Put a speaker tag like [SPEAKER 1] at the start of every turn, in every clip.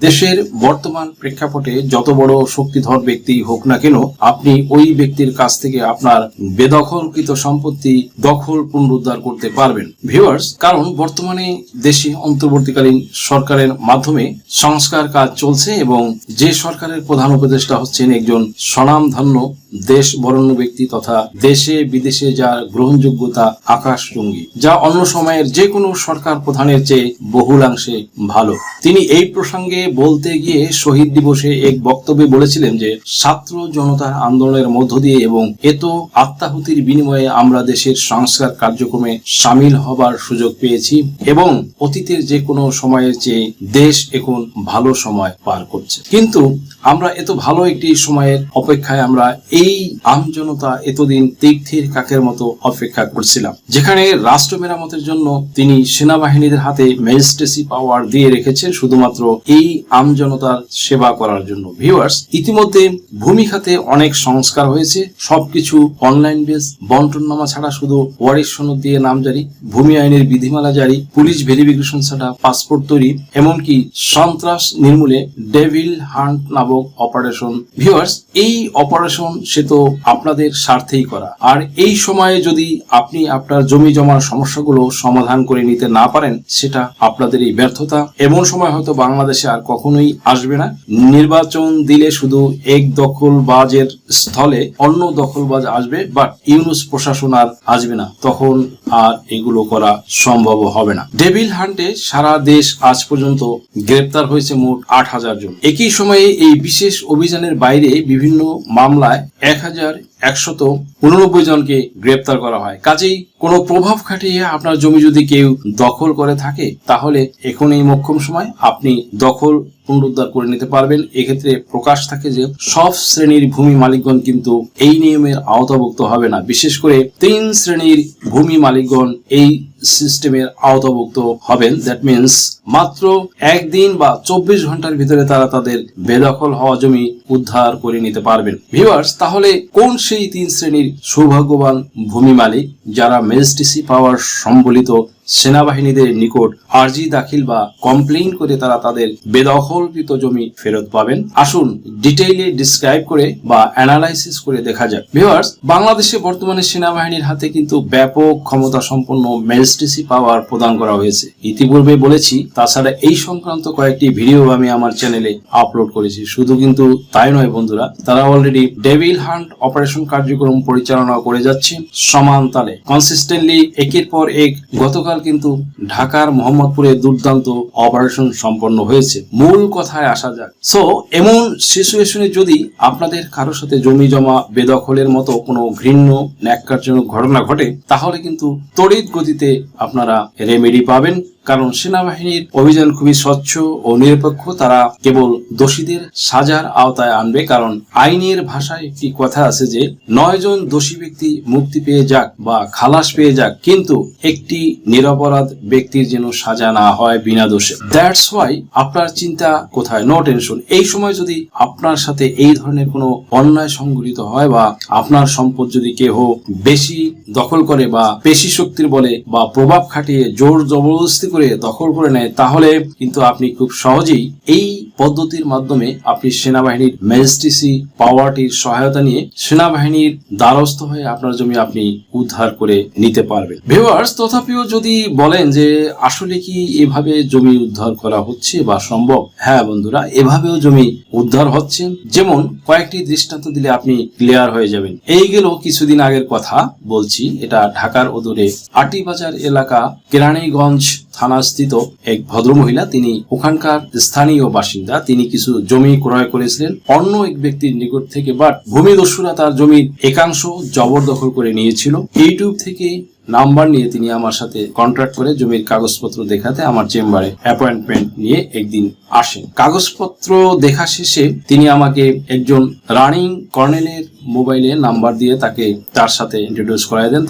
[SPEAKER 1] দেশের বর্তমান প্রেক্ষাপটে যত বড় শক্তিধর ব্যক্তি হোক না কেন, আপনি ওই ব্যক্তির কাছ থেকে আপনার বেদখলকৃত সম্পত্তি দখল পুনরুদ্ধার করতে পারবেন ভিউয়ার্স। কারণ বর্তমানে দেশে অন্তর্বর্তীকালীন সরকারের মাধ্যমে সংস্কার কাজ চলছে এবং যে সরকারের প্রধান উপদেষ্টা হচ্ছেন একজন স্বনামধন্য দেশ বরেণ্য ব্যক্তি তথা দেশে বিদেশে যার গ্রহণযোগ্যতা আকাশচুম্বী, যা অন্য সময়ের যে কোনো সরকার প্রধানের চেয়ে বহুলাংশে ভালো। তিনি এই প্রসঙ্গে বলতে গিয়ে শহীদ দিবসে এক বক্তব্যে বলেছিলেন যে ছাত্র জনতার আন্দোলনের মধ্য দিয়ে এবং এত আত্মাহুতির বিনিময়ে আমরা দেশের সংস্কার কার্যক্রমে সামিল হবার সুযোগ পেয়েছি এবং অতীতের যে কোনো সময়ের চেয়ে দেশ এখন ভালো সময় পার করছে। কিন্তু আমরা এত ভালো একটি সময়ের অপেক্ষায় আমরা এই আমজনতা এতদিন তীর্থের কাকের মতো অপেক্ষা করছিলাম, যেখানে রাষ্ট্র মেরামতের জন্য তিনি সেনাবাহিনীদের হাতে ম্যাজিস্ট্রেসি পাওয়ার দিয়ে রেখেছেন শুধুমাত্র এই আমজনতার সেবা করার জন্য। ভিউয়ার্স, ইতিমধ্যে ভূমি খাতে অনেক সংস্কার হয়েছে, সবকিছু অনলাইন বেস, বন্টননামা ছাড়া শুধু ওয়ারিশ সনদ দিয়ে নাম জারি, ভূমি আইনের বিধিমালা জারি, পুলিশ ভেরিফিকেশন ছাড়া পাসপোর্ট তৈরি, এমনকি সন্ত্রাস নির্মূলে ডেভিল হান্ট নামক অপারেশন। ভিউয়ার্স, এই অপারেশন সে তো আপনাদের স্বার্থেই করা, আর এই সময়ে যদি আপনি আপনার জমি জমার সমস্যাগুলো সমাধান করে নিতে না পারেন সেটা আপনাদেরই ব্যর্থতা। এমন সময় হয়তো বাংলাদেশে আর কখনোই আসবে না। নির্বাচন দিলে শুধু এক দখলবাজের স্থলে অন্য দখলবাজ আসবে, বাট ইউনুস প্রশাসন আর আসবে না, তখন আর এগুলো করা সম্ভব হবে না। ডেভিল হান্টে সারা দেশ আজ পর্যন্ত গ্রেপ্তার হয়েছে মোট ৮,০০০ জন। একই সময়ে এই বিশেষ অভিযানের বাইরে বিভিন্ন মামলায় ১,১৮৯ জনকে গ্রেপ্তার করা হয়। কাজেই কোনো প্রভাব খাটিয়ে আপনার জমি যদি কেউ দখল করে থাকে তাহলে এখন এই মোক্ষম সময় আপনি দখল পুনরুদ্ধার করে নিতে পারবেন। এক্ষেত্রে প্রকাশ থাকে যে সব শ্রেণীর ভূমি মালিকগণ কিন্তু এই নিয়মের আওতাভুক্ত হবে না। বিশেষ করে ৩ শ্রেণীর ভূমি মালিকগণ এই সিস্টেমের আওতাভুক্ত হবেন। দ্যাট মিনস মাত্র একদিন বা ২৪ ঘন্টার ভিতরে তারা তাদের বেদখল হওয়া জমি উদ্ধার করে নিতে পারবেন। ভিউয়ার্স, তাহলে কোন সেই ৩ শ্রেণীর সৌভাগ্যবান ভূমি মালিক যারা ম্যাজিস্ট্রেসি পাওয়ার সম্বলিত সেনাবাহিনীদের নিকট আর্জি দাখিল বা কমপ্লেইন করে তারা তাদের বেদখলকৃত জমি ফেরত পাবেন? আসুন ডিটেইলে ডিসক্রাইব করে বা অ্যানালাইসিস করে দেখা যাক। ভিউয়ার্স, বাংলাদেশে বর্তমানে সেনাবাহিনীর হাতে কিন্তু ব্যাপক ক্ষমতা সম্পন্ন ম্যাজিস্ট্রেসি পাওয়ার প্রদান করা হয়েছে। ইতিপূর্বে বলেছি, তাছাড়া এই সংক্রান্ত কয়েকটি ভিডিও আমি আমার চ্যানেলে আপলোড করেছি। শুধু কিন্তু তাই নয় বন্ধুরা, তারা অলরেডি ডেভিল হান্ট অপারেশন কার্যক্রম পরিচালনা করে যাচ্ছে সমান তালে, কনসিস্টেন্টলি একের পর এক। গতকাল কিন্তু ঢাকার মোহাম্মদপুরে দুর্দান্ত অপারেশন সম্পন্ন হয়েছে। মূল কথায় আসা যাক। সো এমন সিচুয়েশনে যদি আপনাদের কারোর সাথে জমি জমা বেদখলের মতো কোনো ঘৃণ্য ন্যাক্কারজনক ঘটনা ঘটে তাহলে কিন্তু তড়িৎ গতিতে আপনারা রেমেডি পাবেন। কারণ সেনাবাহিনীর অভিযান খুবই স্বচ্ছ ও নিরপেক্ষ। তারা কেবল দোষীদের সাজার আওতায় আনবে। কারণ আইনের ভাষায় একটি কথা আছে যে ৯ জন দোষী ব্যক্তি মুক্তি পেয়ে যাক বা খালাস পেয়ে যাক, কিন্তু একটি নিরপরাধ ব্যক্তির যেন সাজা না হয় বিনা দোষে। দ্যাটস ওয়াই আপনার চিন্তা কোথায়, নো টেনশন। এই সময় যদি আপনার সাথে এই ধরনের কোনো অন্যায় সংঘটিত হয় বা আপনার সম্পদ যদি কেহ বেশি দখল করে বা পেশি শক্তির বলে বা প্রভাব খাটিয়ে জোর জবরদস্তি করে দখল করে নেয়, তাহলে কিন্তু আপনি খুব সহজেই এই পদ্ধতির মাধ্যমে আপনি সেনাবাহিনীর ম্যাজিস্ট্রেসি পাওয়ারটির সহায়তা নিয়ে সেনাবাহিনীর দ্বারস্থ হয়ে আপনার জমি আপনি উদ্ধার করে নিতে পারবেন। ভিউয়ার্স, তথাপিও যদি বলেন যে আসলে কি এভাবে জমি উদ্ধার করা হচ্ছে বা সম্ভব? হ্যাঁ বন্ধুরা, এভাবেও জমি উদ্ধার হচ্ছে। যেমন কয়েকটি দৃষ্টান্ত দিলে আপনি ক্লিয়ার হয়ে যাবেন। এই গেল কিছুদিন আগের কথা বলছি। এটা ঢাকার অদূরে আটিবাজার এলাকা কেরানীগঞ্জ থানাস্থিত এক ভদ্রমহিলা, তিনি ওখানকার স্থানীয় বাসিন্দা। তিনি কিছু জমি ক্রয় করেছিলেন অন্য এক ব্যক্তির নিকট থেকে, বাট ভূমিদস্যুরা তার জমির একাংশ জবরদখল করে নিয়েছিল। ইউটিউব থেকে নাম্বার নিয়ে তিনি আমার সাথে কন্ট্যাক্ট করে জমির কাগজপত্র দেখাতে আমার চেম্বারে অ্যাপয়েন্টমেন্ট নিয়ে একদিন আসেন। কাগজপত্র দেখা শেষে তিনি আমাকে একজন রানিং কর্নেলের মোবাইলে নাম্বার দিয়ে তার সাথে ইন্ট্রোডিউস করাই দেন,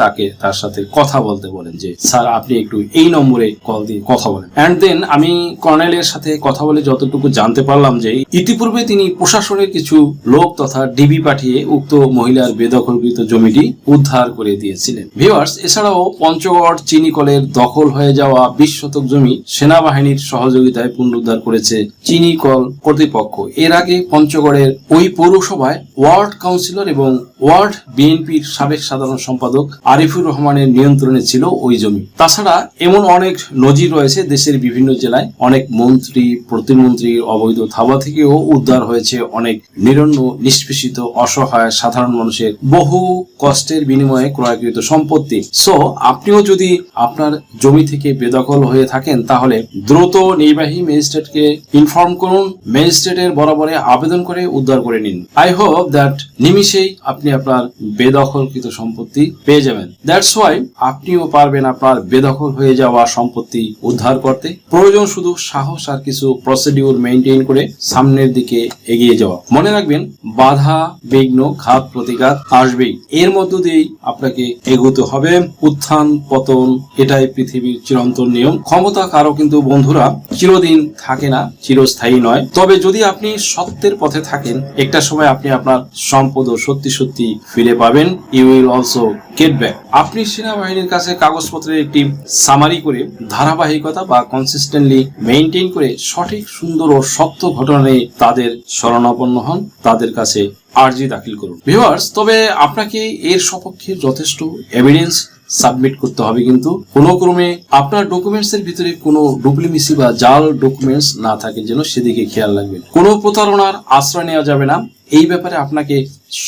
[SPEAKER 1] তার সাথে কথা বলতে বলেন যে স্যার আপনি একটু এই নম্বরে কল দিয়ে কথা বলেন। এন্ড দেন আমি কর্নেলের সাথে কথা বলে যতটুকু জানতে পারলাম যে ইতিপূর্বে তিনি প্রশাসনের কিছু লোক তথা ডিবি পাঠিয়ে উক্ত মহিলার বেদখলকৃত জমিটি উদ্ধার করে দিয়েছিলেন। ভিউয়ার্স, এছাড়া এছাড়াও পঞ্চগড় চিনিকলের দখল হয়ে যাওয়া 20 শতক জমি সেনাবাহিনীর সহযোগিতায় পুনরুদ্ধার করেছে চিনিকল কর্তৃপক্ষ। এর আগে পঞ্চগড়ের ওই পৌরসভায় ওয়ার্ড কাউন্সিলর এবং ওয়ার্ড বিএনপির সাবেক সাধারণ সম্পাদক আরিফুর রহমানের নিয়ন্ত্রণে ছিল ওই জমি। তাছাড়া এমন অনেক নজির রয়েছে, দেশের বিভিন্ন জেলায় অনেক মন্ত্রী প্রতিমন্ত্রীর অবৈধ থাবা থেকেও উদ্ধার হয়েছে অনেক নিরন্ন নিষ্পেষিত অসহায় সাধারণ মানুষের বহু কষ্টের বিনিময়ে ক্রয়কৃত সম্পত্তি। সো আপনিও যদি আপনার জমি থেকে বেদখল হয়ে থাকেন তাহলে দ্রুত নির্বাহী ম্যাজিস্ট্রেটকে ইনফর্ম করুন, ম্যাজিস্ট্রেটের বরাবরে আবেদন করে উদ্ধার করে নিন। আই হোপ দ্যাট নিমিষেই আপনি আপনার বেদখলকৃত সম্পত্তি পেয়ে যাবেন। দ্যাটস ওয়াই আপনিও পারবেন আপনার বেদখল হয়ে যাওয়া সম্পত্তি উদ্ধার করতে। প্রয়োজন শুধু সাহস আর কিছু প্রসিডিউর মেইনটেইন করে সামনের দিকে এগিয়ে যাওয়া। মনে রাখবেন, বাধা বিঘ্ন ঘাত প্রতিঘাত আসবেই, এর মধ্য দিয়েই আপনাকে এগোতে হবে। উত্থান পতন এটাই পৃথিবীর চিরন্তন নিয়ম। ক্ষমতা কারো কিন্তু বন্ধুরা চিরদিন থাকে না, চিরস্থায়ী নয়। তবে যদি আপনি সত্যের পথে থাকেন, একটা সময় আপনি আপনার সম্পদও সত্যি সত্যি ফিরে পাবেন। You will also get back. আপনি সেনাবাহিনীর কাছে কাগজপত্রের একটি সামারি করে ধারাবাহিকতা বা কনসিস্টেন্টলি মেইনটেইন করে সঠিক সুন্দর ও সত্য ঘটনা নিয়ে তাদের শরণাপন্ন হন, তাদের কাছে আর্জি দাখিল করুন। ভিউয়ার্স, তবে আপনাকে এর সপক্ষে যথেষ্ট এভিডেন্স সাবমিট করতে হবে, কিন্তু কোনো ক্রমে আপনার ডকুমেন্টস এর ভিতরে কোনো ডুপ্লিমেসি বা জাল ডকুমেন্টস না থাকে যেন সেদিকে খেয়াল রাখবেন। কোনো প্রতারণার আশ্রয় নেওয়া যাবে না, এই ব্যাপারে আপনাকে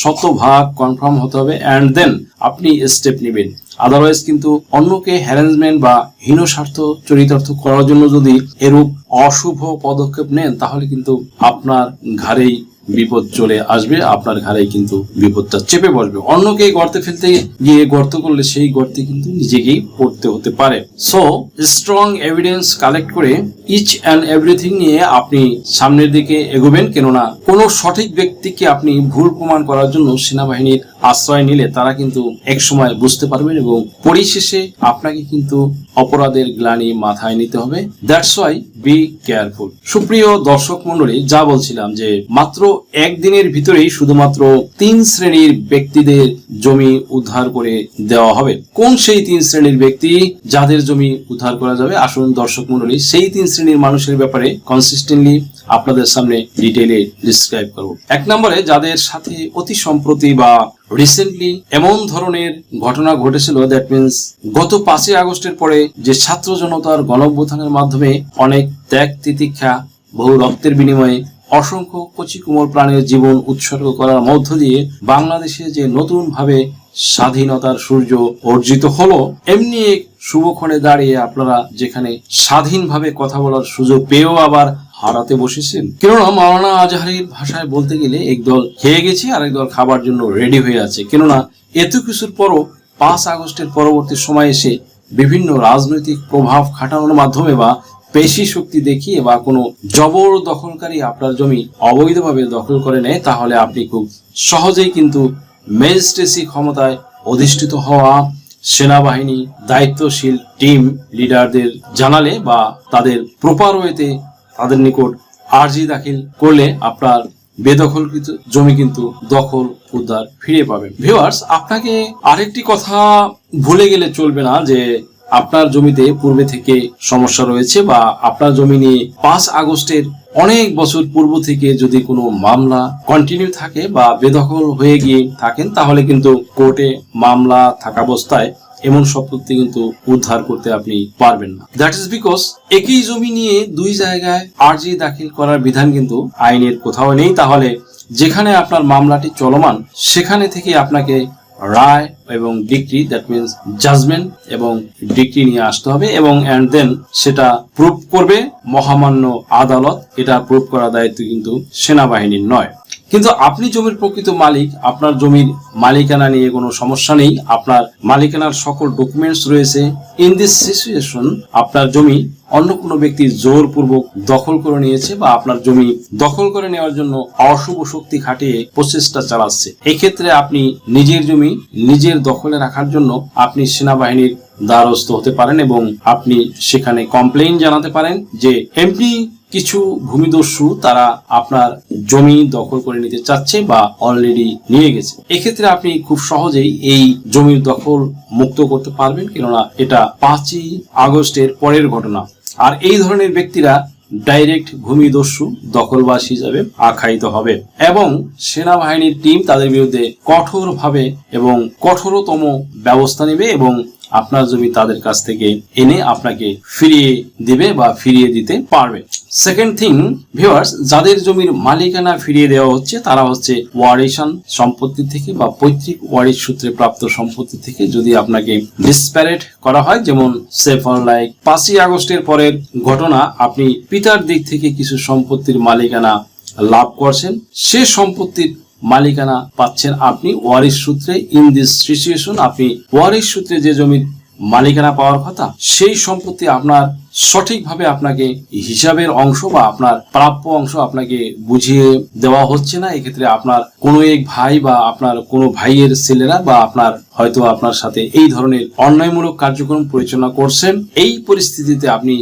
[SPEAKER 1] শতভাগ কনফার্ম হতে হবে এন্ড দেন আপনি স্টেপ নেবেন। আদারওয়াইজ কিন্তু অন্যকে হ্যারাসমেন্ট বা হীন স্বার্থ চরিতার্থ করার জন্য যদি এরূপ অশুভ পদক্ষেপ নেন তাহলে কিন্তু আপনার ঘাড়েই বিপদ চলে আসবে, আপনার ঘাড়েই কিন্তু বিপদটা চেপে বসবে। অন্যকে গর্তে ফেলতে গিয়ে গর্ত করলে সেই গর্তে কিন্তু নিজেকেই পড়তে হতে পারে। সো স্ট্রং এভিডেন্স কালেক্ট করে ইচ অ্যান্ড এভরিথিং নিয়ে আপনি সামনের দিকে এগোবেন, কেননা কোনো সঠিক ব্যক্তিকে আপনি ভুল প্রমাণ করার জন্য সেনাবাহিনীর আশ্রয় নিলে তারা কিন্তু এক সময় বুঝতে পারবেন এবং পরিশেষে আপনাকে কিন্তু অপরাধের গ্লানি মাথায় নিতে হবে। That's why be careful. সুপ্রিয় দর্শক মন্ডলী, যা বলছিলাম যে মাত্র একদিনের ভিতরেই শুধুমাত্র 3 শ্রেণীর ব্যক্তিদের জমি উদ্ধার করে দেওয়া হবে। কোন সেই 3 শ্রেণীর ব্যক্তি যাদের জমি উদ্ধার করা যাবে? আসুন দর্শক মন্ডলী, সেই 3 শ্রেণীর মানুষের ব্যাপারে কনসিস্টেন্টলি আপনাদের সামনে ডিটেইলে ডিসক্রাইব করব। 1 নম্বরে, যাদের সাথে অতি সম্প্রতি বা রিসেন্টলি এমন ধরনের ঘটনা ঘটেছিল, দ্যাট মিনস গত 5 আগস্টের পরে যে ছাত্র জনতার গণঅভ্যুত্থানের মাধ্যমে অনেক ত্যাগ তিতিক্ষা বহু রক্তের বিনিময়ে অসংখ্য কচি কোমল প্রাণের জীবন উৎসর্গ করার মধ্য দিয়ে বাংলাদেশে যে নতুন ভাবে স্বাধীনতার সূর্য অর্জিত হলো, এমনি এক শুভক্ষণে দাঁড়িয়ে আপনারা যেখানে স্বাধীনভাবে কথা বলার সুযোগ পেয়েও আবার হারাতে বসেছেন। কেননা মাওলানা আজহারির ভাষায় বলতে গেলে একদল খেয়ে গেছে আর একদল খাবার জন্য রেডি হয়ে আছে। কেননা এত কিছুর পরও 5 আগস্টের পরবর্তী সময় এসে বিভিন্ন রাজনৈতিক প্রভাব খাটানোর মাধ্যমে বা পেশি শক্তি দেখিয়ে বা কোনো জবর দখলকারী আপনার জমি অবৈধভাবে দখল করে নেয়, তাহলে আপনি খুব সহজেই কিন্তু ম্যাজিস্ট্রেসি ক্ষমতায় অধিষ্ঠিত হওয়া সেনাবাহিনী দায়িত্বশীল টিম লিডারদের জানালে বা তাদের প্রপার ওয়েতে তাদের নিকট আর্জি দাখিল করলে আপনার বেদখলকৃত জমি কিন্তু দখল উদ্ধার ফিরে পাবেন। ভিউয়ার্স, আপনাকে আরেকটি কথা ভুলে গেলে চলবে না যে আপনার জমিতে পূর্বে থেকে সমস্যা রয়েছে বা আপনার জমি নিয়ে 5 আগস্টের অনেক বছর পূর্ব থেকে যদি কোনো মামলা কন্টিনিউ থাকে বা বেদখল হয়ে গিয়ে থাকেন, তাহলে কিন্তু কোর্টে মামলা থাকা অবস্থায় এমন সম্পত্তি কিন্তু উদ্ধার করতে আপনি পারবেন না। দ্যাট ইজ বিকজ একই জমি নিয়ে 2 জায়গায় আর্জি দাখিল করার বিধান কিন্তু আইনের কোথাও নেই। তাহলে যেখানে আপনার মামলাটি চলমান সেখানে থেকে আপনাকে রায় এবং ডিক্রি, দ্যাট মিনস জাজমেন্ট এবং ডিক্রি নিয়ে আসতে হবে এবং এন্ড দেন সেটা প্রুভ করবে মহামান্য আদালত। এটা প্রুভ করার দায়িত্ব কিন্তু সেনাবাহিনীর নয়। কিন্তু আপনি জমির প্রকৃত মালিক, আপনার জমির মালিকানা নিয়ে কোনো সমস্যা নেই, আপনার মালিকানার সকল ডকুমেন্টস রয়েছে। ইন দিস সিচুয়েশন আপনার জমি অন্য কোনো ব্যক্তি জোরপূর্বক দখল করে নিয়েছে বা আপনার জমি দখল করে নেওয়ার জন্য অশুভ শক্তি খাটিয়ে প্রচেষ্টা চালাচ্ছে। এক্ষেত্রে আপনি নিজের জমি নিজের দখলে রাখার জন্য আপনি সেনাবাহিনীর দ্বারস্থ হতে পারেন এবং আপনি সেখানে কমপ্লেইন জানাতে পারেন যে এমপি কিছু ভূমিদস্যু তারা আপনার জমি দখল করে নিতে চাচ্ছে বা অলরেডি নিয়ে গেছে। এক্ষেত্রে আপনি খুব সহজেই এই জমির দখল মুক্ত করতে পারবেন, কেননা এটা 5ই আগস্টের পরের ঘটনা। আর এই ধরনের ব্যক্তিরা ডাইরেক্ট ভূমিদস্যু দখলবাজ হিসাবে আখ্যায়িত হবে এবং সেনাবাহিনীর টিম তাদের বিরুদ্ধে কঠোরভাবে এবং কঠোরতম ব্যবস্থা নেবে এবং আপনার জমি তাদের কাছ থেকে এনে আপনাকে ফিরিয়ে দিবে বা ফিরিয়ে দিতে পারবে। সেকেন্ড থিং ভিউয়ার্স, যাদের জমির মালিকানা ফিরিয়ে দেওয়া হচ্ছে তারা হচ্ছে ওয়ারিশান সম্পত্তি থেকে বা পৈতৃক ওয়ারিশ সূত্রে প্রাপ্ত সম্পত্তি থেকে যদি আপনাকে ডিসপ্যারেট করা হয়, যেমন সে ফর লাইক 5ই আগস্টের পরের ঘটনা, আপনি পিতার দিক থেকে কিছু সম্পত্তির মালিকানা লাভ করছেন, সে সম্পত্তির মালিকানা পাচ্ছেন আপনি ওয়ারিশ সূত্রে। ইন দিস সিচুয়েশন আপনি ওয়ারিশ সূত্রে যে জমির মালিকানা পাওয়ার কথা সেই সম্পত্তি আপনার সঠিকভাবে আপনাকে হিসাবের অংশ বা আপনার প্রাপ্য অংশ আপনাকে বুঝিয়ে দেওয়া হচ্ছে না। এক্ষেত্রে আপনার কোনো এক ভাই বা আপনার কোনো ভাইয়ের ছেলেরা বা আপনার হয়তো আপনার সাথে এই ধরনের অন্যায়মূলক কার্যক্রম পরিচালনা করছেন। এই পরিস্থিতিতে আপনি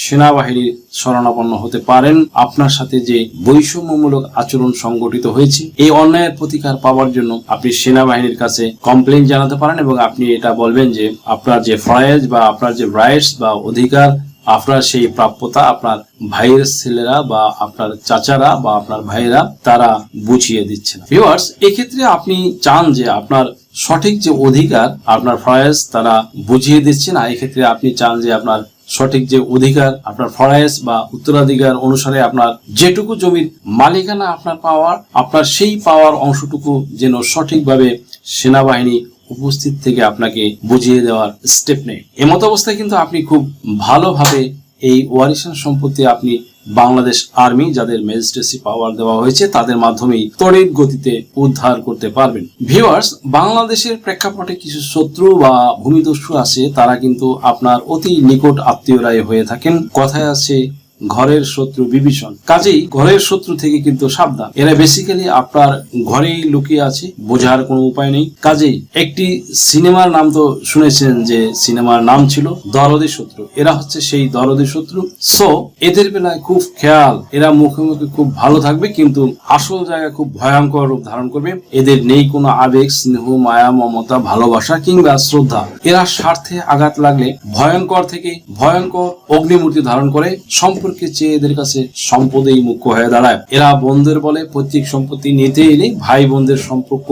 [SPEAKER 1] সেনাবাহিনীর শরণাপন্ন হতে পারেন। আপনার সাথে যে বৈষম্যমূলক আচরণ সংগঠিত হয়েছে, এই অন্যায়ের প্রতিকার পাওয়ার জন্য আপনি সেনাবাহিনীর কাছে কমপ্লেইন জানাতে পারেন এবং আপনি এটা বলবেন যে আপনার যে ফরজ বা আপনার যে রাইটস বা অধিকার, আপনার সেই প্রাপ্যতা আপনার ভাইয়ের ছেলেরা বা আপনার চাচারা বা আপনার ভাইয়েরা তারা বুঝিয়ে দিচ্ছে না। ভিউয়ার্স, এক্ষেত্রে আপনি চান যে আপনার সঠিক যে অধিকার আপনার ফরজ তারা বুঝিয়ে দিচ্ছে না, এক্ষেত্রে আপনি চান যে আপনার সঠিক যে অধিকার আপনার ফরজ বা উত্তরাধিকার অনুসারে আপনার যেটুকু জমির মালিকানা আপনার পাওয়ার, আপনার সেই পাওয়ার অংশটুকু যেন সঠিকভাবে সেনাবাহিনী উপস্থিত থেকে আপনাকে বুঝিয়ে দেওয়ার স্টেপ নেই। এমত অবস্থায় কিন্তু আপনি খুব ভালোভাবে এই ওয়ারিশান সম্পত্তি আপনি বাংলাদেশ আর্মি যাদের ম্যাজিস্ট্রেসি পাওয়ার দেওয়া হয়েছে তাদের মাধ্যমেই তড়িৎ গতিতে উদ্ধার করতে পারবেন। ভিউয়ার্স, বাংলাদেশের প্রেক্ষাপটে কিছু শত্রু বা ভূমিদস্যু আছে, তারা কিন্তু আপনার অতি নিকট আত্মীয়রাই হয়ে থাকেন। কথায় আছে ঘরের শত্রু বিভীষণ, কাজেই ঘরের শত্রু থেকে কিন্তু সাবধান। এরা বেসিক্যালি আপনার ঘরেই লুকিয়ে আছে, বোঝার কোনো উপায় নেই। কাজেই একটি সিনেমার নাম তো শুনেছেন, যে সিনেমার নাম ছিল দরদি শত্রু। এরা হচ্ছে সেই দরদি শত্রু। সো এদের বেলায় খুব খেয়াল, এরা মুখে মুখে খুব ভালো থাকবে কিন্তু আসল জায়গায় খুব ভয়ঙ্কর রূপ ধারণ করবে। এদের নেই কোনো আবেগ, স্নেহ, মায়া, মমতা, ভালোবাসা কিংবা শ্রদ্ধা। এরা স্বার্থে আঘাত লাগলে ভয়ঙ্কর থেকে ভয়ঙ্কর অগ্নিমূর্তি ধারণ করে, সম্পর্কে চেয়ে এদের কাছে সম্পদেই মুখ্য হয়ে দাঁড়ায়। এরা বোনদের বলে পৈতৃক সম্পত্তি নিতে এলে ভাই বোনদের সম্পর্ক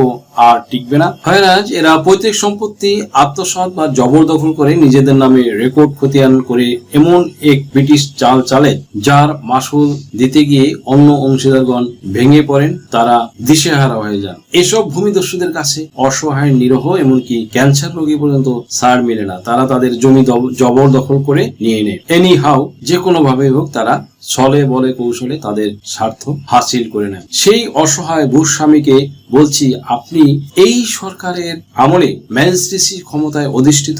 [SPEAKER 1] আর টিকবে না। হয়রাজ এরা পৈতৃক সম্পত্তি আত্মসাৎ বা জবরদখল করে নিজেদের নামে রেকর্ড খতিয়ান করে এমন এক ব্রিটিশ চাল চালে যার মাসুল দিতে গিয়ে অন্য অংশীদারগণ ভেঙে পড়েন, তারা দিশেহারা হয়ে যান। এসব ভূমিদস্যুদের কাছে অসহায়, নিরহ, এমনকি ক্যান্সার রোগী পর্যন্ত ছাড় মিলে না। তারা তাদের জমি জবরদখল করে নিয়ে নেয়। এনি হাউ, যে কোনো ভাবে হোক তারা ছলে বলে কৌশলে তাদের স্বার্থ হাসিল করে নেয়। সেই অসহায় ভূস্বামীকে বলছি, আপনি এই সরকারের আমলে ম্যাজিস্ট্রেসি ক্ষমতায় অধিষ্ঠিত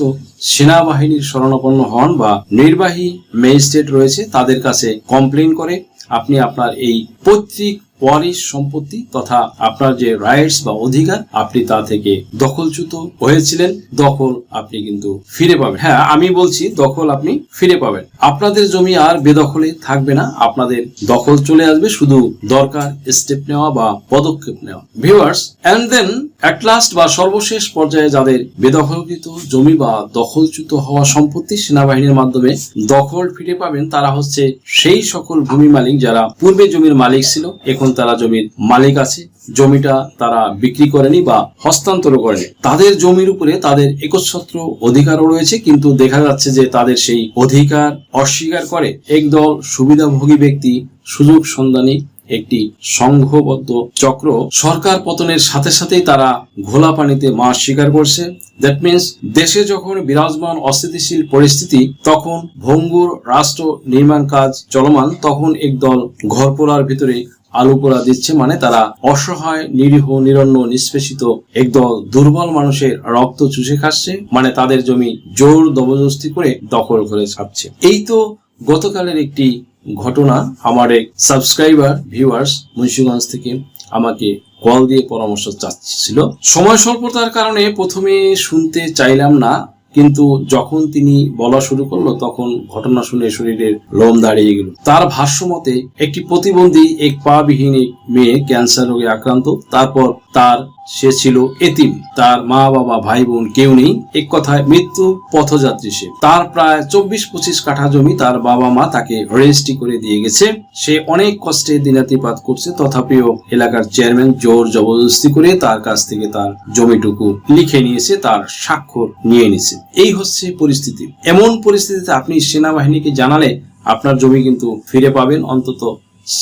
[SPEAKER 1] সেনাবাহিনীর শরণাপন্ন হন বা নির্বাহী ম্যাজিস্ট্রেট রয়েছে তাদের কাছে কমপ্লেইন করে আপনি আপনার এই পৈতৃক ওয়ারিশ সম্পত্তি তথা আপনার যে রাইটস বা অধিকার আপনি তা থেকে দখলচ্যুত হয়েছিলেন, দখল আপনি কিন্তু ফিরে পাবেন। হ্যাঁ, আমি বলছি দখল আপনি ফিরে পাবেন। আপনাদের জমি আর বেদখলে থাকবে না, আপনাদের দখল চলে আসবে। শুধু দরকার স্টেপ নেওয়া বা পদক্ষেপ নেওয়া। Viewers, and then at last বা সর্বশেষ পর্যায়ে যাদের বেদখলকৃত জমি বা দখলচ্যুত হওয়া সম্পত্তি সেনাবাহিনীর মাধ্যমে দখল ফিরে পাবেন, তারা হচ্ছে সেই সকল ভূমি মালিক যারা পূর্বে জমির মালিক ছিল, এখন তারা জমির মালিক আছে, জমিটা তারা বিক্রি করেনি বা হস্তান্তর করেনি। তাদের জমির উপরে তাদের একচ্ছত্র অধিকারও রয়েছে, কিন্তু দেখা যাচ্ছে যে তাদের সেই অধিকার অস্বীকার করে একদল সুবিধাভোগী ব্যক্তি, সুযোগ সন্ধানী একটি সংঘবদ্ধ চক্র। সরকার পতনের সাথে সাথেই তারা ঘোলা পানিতে মাছ শিকার করছে। দ্যাট মিনস দেশে যখন বিরাজমান অস্থিতিশীল পরিস্থিতি, তখন ভঙ্গুর রাষ্ট্র নির্মাণ কাজ চলমান, তখন একদল ঘরপোড়ার ভিতরে আলু পোড়া দিচ্ছে। মানে তারা অসহায়, নিরীহ, নিরন্ন, নিষ্পেষিত একদল দুর্বল মানুষের রক্ত চুষে খাচ্ছে, মানে তাদের জমি জোর জবরদস্তি করে দখল করে খাচ্ছে। এই তো গতকালের একটি ঘটনা। আমার এক সাবস্ক্রাইবার ভিউয়ার্স মুন্সিগঞ্জ থেকে আমাকে কল দিয়ে পরামর্শ চাচ্ছিল। সময় স্বল্পতার কারণে প্রথমে শুনতে চাইলাম না, কিন্তু যখন তিনি বলা শুরু করলো তখন ঘটনা শুনে শরীরের লোম দাঁড়িয়ে গেল। তার ভাষ্য মতে একটি প্রতিবন্ধী এক পা-বিহীন এক মেয়ে ক্যান্সার রোগে আক্রান্ত, তারপর সে ছিল এতিম, তার মা বাবা ভাই বোন কেউ নেই, এক কথায় মৃত্যু পথযাত্রী সে। তার প্রায় 24-25 কাঠা জমি তার বাবা মা তাকে রেজিস্ট্রি করে দিয়ে গেছে। সে অনেক কষ্টে দিনাতিপাত করছে, তথাপিও এলাকার চেয়ারম্যান জোর জবরদস্তি করে তার কাছ থেকে তার জমিটুকু লিখে নিয়েছে, তার স্বাক্ষর নিয়ে নিয়েছে। এই হচ্ছে পরিস্থিতি। এমন পরিস্থিতিতে আপনি সেনাবাহিনীকে জানালে আপনার জমি কিন্তু ফিরে পাবেন, অন্তত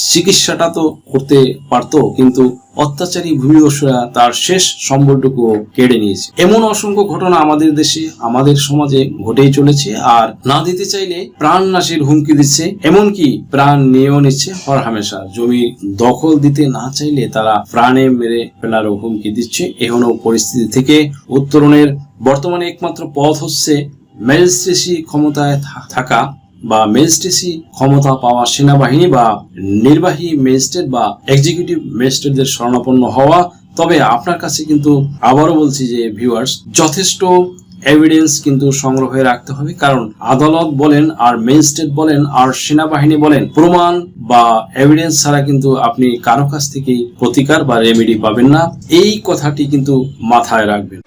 [SPEAKER 1] চিকিৎসাটা তো করতে পারতো, কিন্তু অত্যাচারী ভূমিদস্যুরা তার শেষ সম্বলটুকু কেড়ে নিয়েছে। এমন অসংখ্য ঘটনা আমাদের দেশে, আমাদের সমাজে ঘটেই চলেছে। আর না দিতে চাইলে প্রাণ নাশের হুমকি দিচ্ছে, এমনকি প্রাণ নিয়েও নিচ্ছে হরহামেশা। জমি দখল দিতে না চাইলে তারা প্রাণে মেরে ফেলারও হুমকি দিচ্ছে। এখনো পরিস্থিতি থেকে উত্তরণের বর্তমানে একমাত্র পথ হচ্ছে ম্যাজিস্ট্রেসি ক্ষমতায় থাকা বা ম্যাজিস্ট্রেসি ক্ষমতা পাওয়া সেনাবাহিনী বা নির্বাহী ম্যাজিস্ট্রেট বা এক্সিকিউটিভ ম্যাজিস্ট্রেটদের শরণাপন্ন হওয়া। তবে আপনার কাছে কিন্তু আবারও বলছি যে ভিউয়ার্স, যথেষ্ট এভিডেন্স কিন্তু সংগ্রহে রাখতে হবে, কারণ আদালত বলেন আর ম্যাজিস্ট্রেট বলেন আর সেনাবাহিনী বলেন, প্রমাণ বা এভিডেন্স ছাড়া কিন্তু আপনি কারো কাছ থেকেই প্রতিকার বা রেমেডি পাবেন না। এই কথাটি কিন্তু মাথায় রাখবেন।